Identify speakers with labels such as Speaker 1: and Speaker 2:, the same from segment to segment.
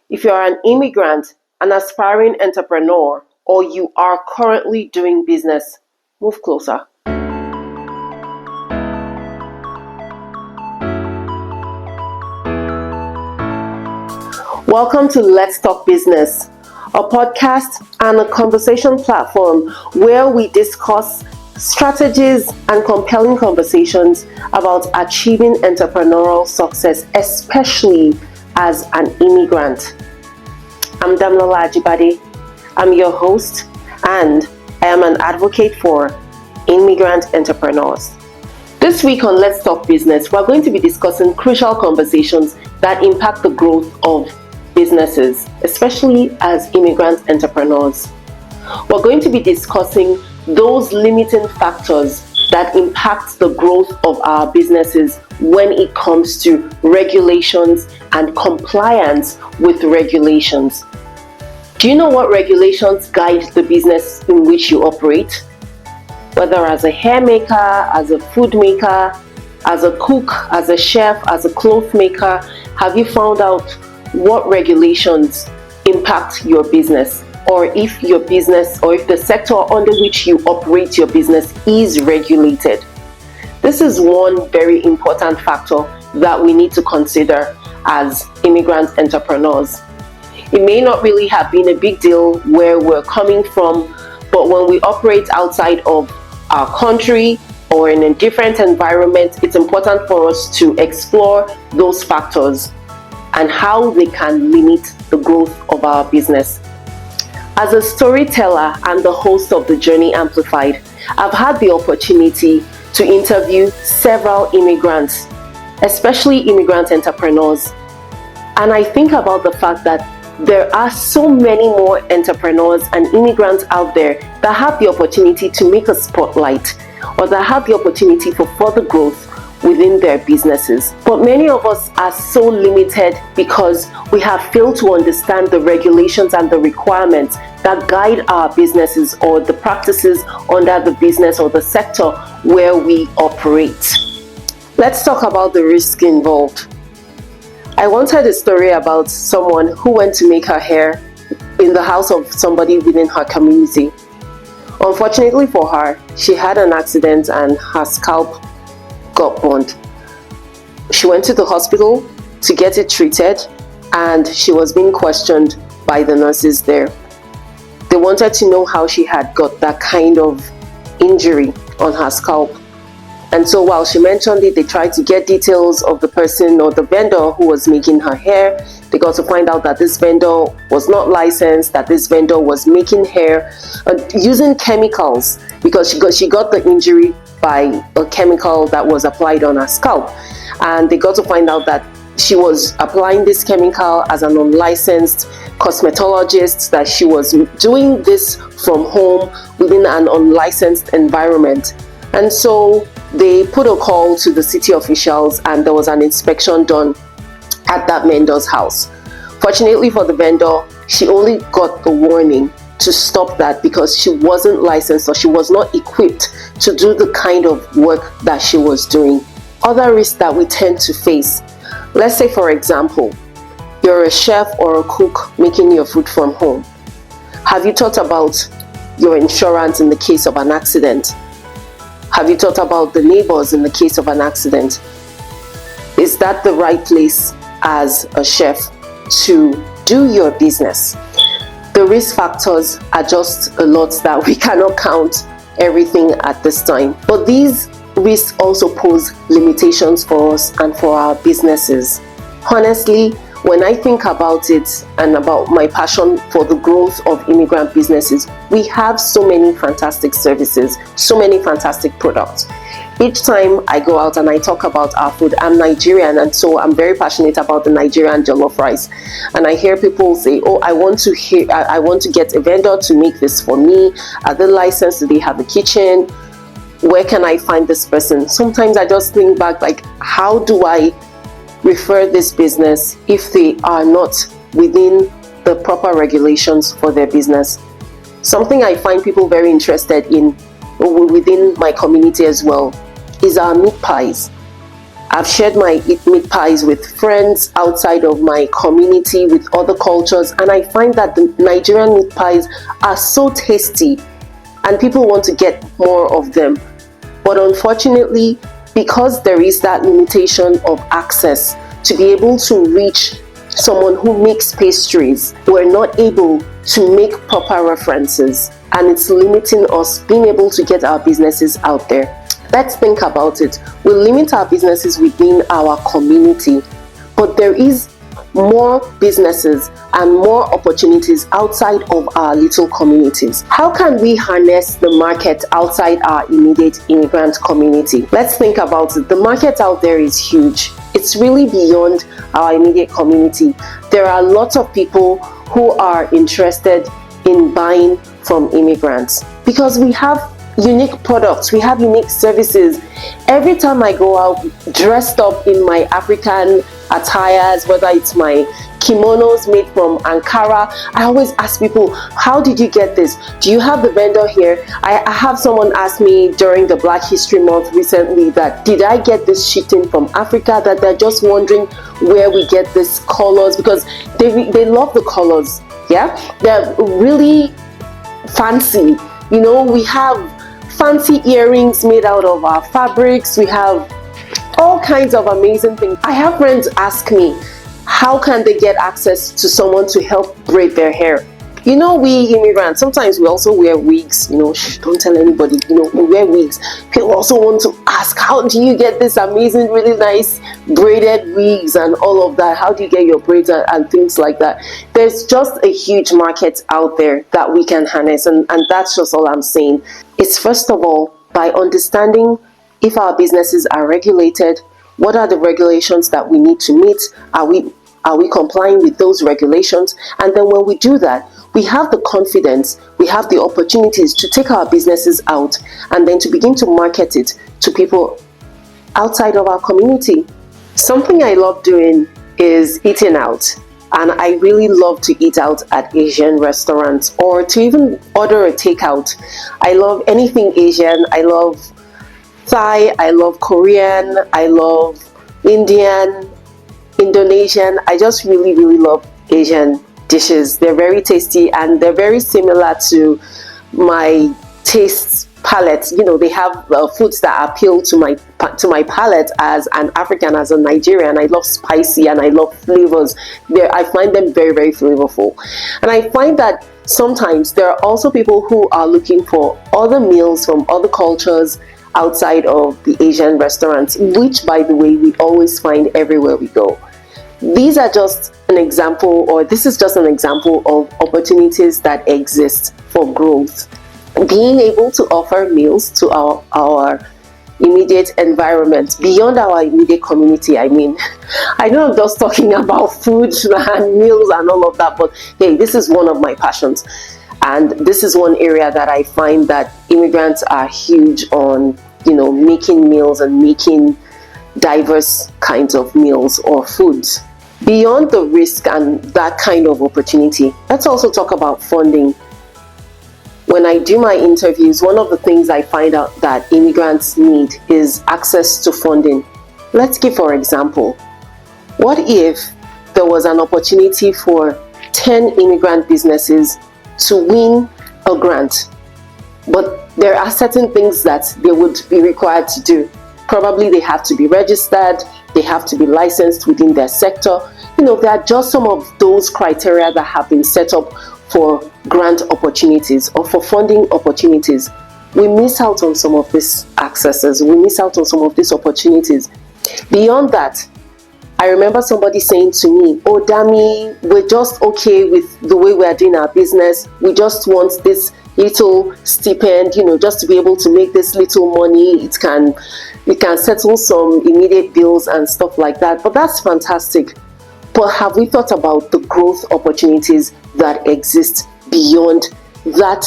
Speaker 1: If you are an immigrant, an aspiring entrepreneur, or you are currently doing business, move closer. Welcome to Let's Talk Business, a podcast and a conversation platform where we discuss strategies and compelling conversations about achieving entrepreneurial success, especially as an immigrant. I'm Damlola Ajibade. I'm your host, and I am an advocate for immigrant entrepreneurs. This week on Let's Talk Business, we're going to be discussing crucial conversations that impact the growth of businesses, especially as immigrant entrepreneurs. We're going to be discussing those limiting factors that impact the growth of our businesses when it comes to regulations and compliance with regulations. Do you know what regulations guide the business in which you operate? Whether as a hair maker, as a food maker, as a cook, as a chef, as a cloth maker, have you found out what regulations impact your business? Or if your business, or if the sector under which you operate your business is regulated? This is one very important factor that we need to consider as immigrant entrepreneurs. It may not really have been a big deal where we're coming from, but when we operate outside of our country or in a different environment, it's important for us to explore those factors and how they can limit the growth of our business. As a storyteller and the host of The Journey Amplified, I've had the opportunity to interview several immigrants, especially immigrant entrepreneurs. And I think about the fact that there are so many more entrepreneurs and immigrants out there that have the opportunity to make a spotlight or that have the opportunity for further growth within their businesses. But many of us are so limited because we have failed to understand the regulations and the requirements that guide our businesses or the practices under the business or the sector where we operate. Let's talk about the risk involved. I once heard a story about someone who went to make her hair in the house of somebody within her community. Unfortunately for her, she had an accident and her scalp got burned. She went to the hospital to get it treated, and she was being questioned by the nurses there. They wanted to know how she had got that kind of injury on her scalp. And so while she mentioned it, they tried to get details of the person or the vendor who was making her hair. They got to find out that this vendor was not licensed, that this vendor was making hair using chemicals, because she got the injury by a chemical that was applied on her scalp. And they got to find out that she was applying this chemical as an unlicensed cosmetologist, that she was doing this from home within an unlicensed environment. And so they put a call to the city officials, and there was an inspection done at that vendor's house. Fortunately for the vendor, she only got a warning to stop that because she wasn't licensed or she was not equipped to do the kind of work that she was doing. Other risks that we tend to face. Let's say, for example, you're a chef or a cook making your food from home. Have you thought about your insurance in the case of an accident? Have you thought about the neighbors in the case of an accident? Is that the right place as a chef to do your business? The risk factors are just a lot that we cannot count everything at this time. But these risks also pose limitations for us and for our businesses. Honestly, when I think about it and about my passion for the growth of immigrant businesses, we have so many fantastic services, so many fantastic products. Each time I go out and I talk about our food, I'm Nigerian, and so I'm very passionate about the Nigerian jollof rice. And I hear people say, oh, I want to get a vendor to make this for me. Are they licensed? Do they have a kitchen? Where can I find this person? Sometimes I just think back, like, how do I refer this business if they are not within the proper regulations for their business? Something I find people very interested in within my community as well is our meat pies. I've shared my meat pies with friends outside of my community, with other cultures, and I find that the Nigerian meat pies are so tasty and people want to get more of them. But unfortunately, because there is that limitation of access to be able to reach someone who makes pastries, we're not able to make proper references, and it's limiting us being able to get our businesses out there. Let's think about it. We limit our businesses within our community, but there is more businesses and more opportunities outside of our little communities. How can we harness the market outside our immediate immigrant community? Let's think about it. The market out there is huge. It's really beyond our immediate community. There are lots of people who are interested in buying from immigrants because we have unique products, we have unique services. Every time I go out dressed up in my African attires, whether it's my kimonos made from Ankara, I always ask people, how did you get this? Do you have the vendor here? I have someone ask me during the Black History Month recently that did I get this shipping from Africa, that they're just wondering where we get these colors, because they love the colors. Yeah, they're really fancy. You know, we have fancy earrings made out of our fabrics. We have all kinds of amazing things. I have friends ask me, how can they get access to someone to help braid their hair? You know, we immigrants, sometimes we also wear wigs. You know, don't tell anybody, you know, we wear wigs. People also want to ask, how do you get this amazing, really nice braided wigs and all of that? How do you get your braids and things like that? There's just a huge market out there that we can harness, and that's just all I'm saying. It's first of all by understanding if our businesses are regulated, what are the regulations that we need to meet? Are we complying with those regulations? And then when we do that, we have the confidence, we have the opportunities to take our businesses out and then to begin to market it to people outside of our community. Something I love doing is eating out. And I really love to eat out at Asian restaurants or to even order a takeout. I love anything Asian. I love Thai, I love Korean, I love Indian, Indonesian. I just really, really love Asian dishes. They're very tasty and they're very similar to my taste palette. You know, they have foods that appeal to my palate as an African, as a Nigerian. I love spicy and I love flavors. I find them very, very flavorful. And I find that sometimes there are also people who are looking for other meals from other cultures outside of the Asian restaurants, which, by the way, we always find everywhere we go. These are just an example, or this is just an example of opportunities that exist for growth. Being able to offer meals to our immediate environment, beyond our immediate community. I mean, I know I'm just talking about food and meals and all of that, but hey, this is one of my passions. And this is one area that I find that immigrants are huge on, you know, making meals and making diverse kinds of meals or foods. Beyond the risk and that kind of opportunity, let's also talk about funding. When I do my interviews, one of the things I find out that immigrants need is access to funding. Let's give, for example, what if there was an opportunity for 10 immigrant businesses to win a grant, but there are certain things that they would be required to do. Probably they have to be registered, they have to be licensed within their sector. You know, there are just some of those criteria that have been set up for grant opportunities or for funding opportunities. We miss out on some of these accesses, we miss out on some of these opportunities. Beyond that, I remember somebody saying to me, oh, Dami, we're just okay with the way we are doing our business. We just want this little stipend, you know, just to be able to make this little money. It can settle some immediate bills and stuff like that. But that's fantastic. But have we thought about the growth opportunities that exist beyond that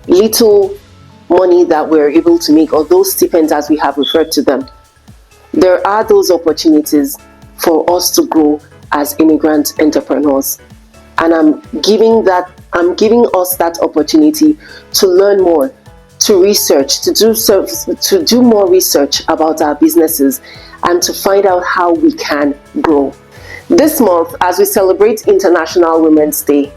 Speaker 1: little money that we're able to make, or those stipends as we have referred to them? There are those opportunities for us to grow as immigrant entrepreneurs. And I'm giving us that opportunity to learn more, to research, to do more research about our businesses and to find out how we can grow. This month, as we celebrate International Women's Day,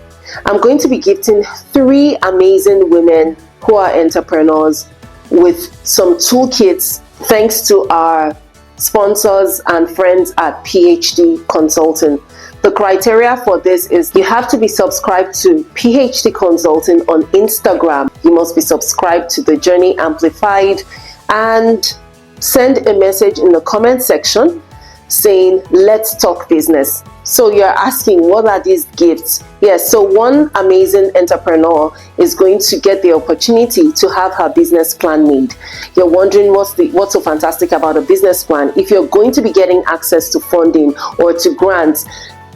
Speaker 1: I'm going to be gifting 3 amazing women who are entrepreneurs with some toolkits thanks to our sponsors and friends at PhD Consulting. The criteria for this is you have to be subscribed to PhD Consulting on Instagram. You must be subscribed to The Journey Amplified and send a message in the comment section saying, let's talk business. So you're asking, what are these gifts? Yes, so one amazing entrepreneur is going to get the opportunity to have her business plan made. You're wondering what's so fantastic about a business plan. If you're going to be getting access to funding or to grants,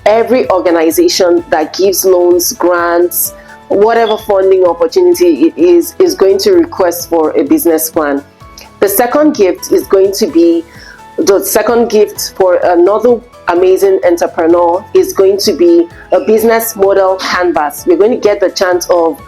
Speaker 1: every organization that gives loans, grants, whatever funding opportunity it is going to request for a business plan. The second gift is going to be the second gift for another amazing entrepreneur is going to be a business model canvas. You're going to get the chance of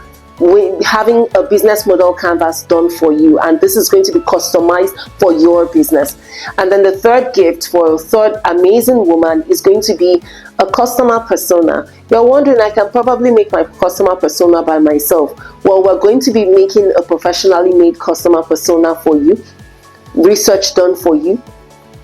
Speaker 1: having a business model canvas done for you, and this is going to be customized for your business. And then the third gift for a third amazing woman is going to be a customer persona. You're wondering, I can probably make my customer persona by myself. Well, we're going to be making a professionally made customer persona for you, research done for you,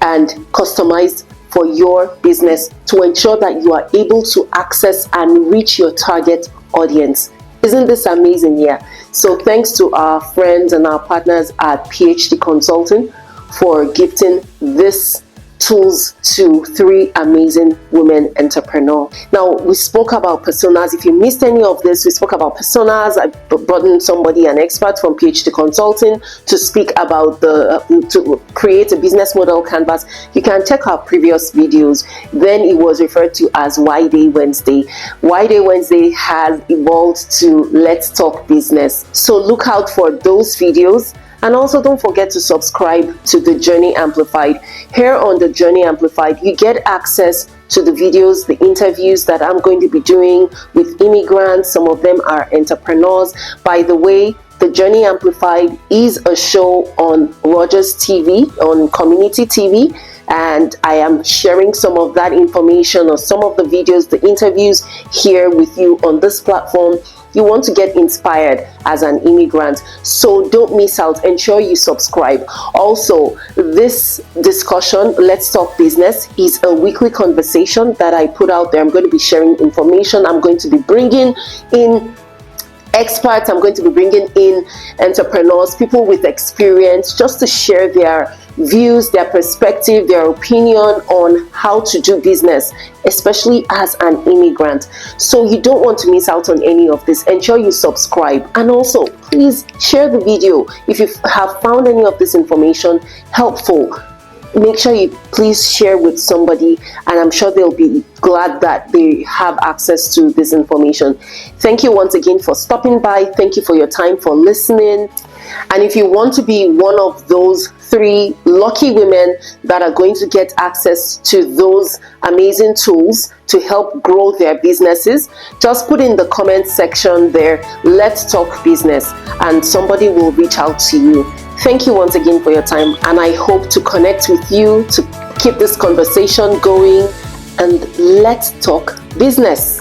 Speaker 1: and customized for your business to ensure that you are able to access and reach your target audience. Isn't this amazing? Yeah. So thanks to our friends and our partners at PhD Consulting for gifting this tools to 3 amazing women entrepreneurs. Now, we spoke about personas. If you missed any of this, we spoke about personas. I brought in somebody, an expert from PhD Consulting, to speak about to create a business model canvas. You can check our previous videos. Then it was referred to as Why Day Wednesday. Why Day Wednesday has evolved to Let's Talk Business. So look out for those videos. And also don't forget to subscribe to The Journey Amplified. Here on The Journey Amplified, you get access to the videos, the interviews that I'm going to be doing with immigrants. Some of them are entrepreneurs. By the way, The Journey Amplified is a show on Rogers TV, on Community TV. And I am sharing some of that information or some of the videos, the interviews here with you on this platform. You want to get inspired as an immigrant, so don't miss out. Ensure you subscribe. Also, this discussion, Let's Talk Business, is a weekly conversation that I put out there. I'm going to be sharing information. I'm going to be bringing in experts. I'm going to be bringing in entrepreneurs, people with experience, just to share their views, their perspective, their opinion on how to do business, especially as an immigrant. So you don't want to miss out on any of this. Ensure you subscribe, and also please share the video if you have found any of this information helpful. Make sure you please share with somebody, and I'm sure they'll be glad that they have access to this information. Thank you once again for stopping by. Thank you for your time, for listening. And if you want to be one of those 3 lucky women that are going to get access to those amazing tools to help grow their businesses, just put in the comment section there, Let's Talk Business, and somebody will reach out to you. Thank you once again for your time, and I hope to connect with you to keep this conversation going, and let's talk business.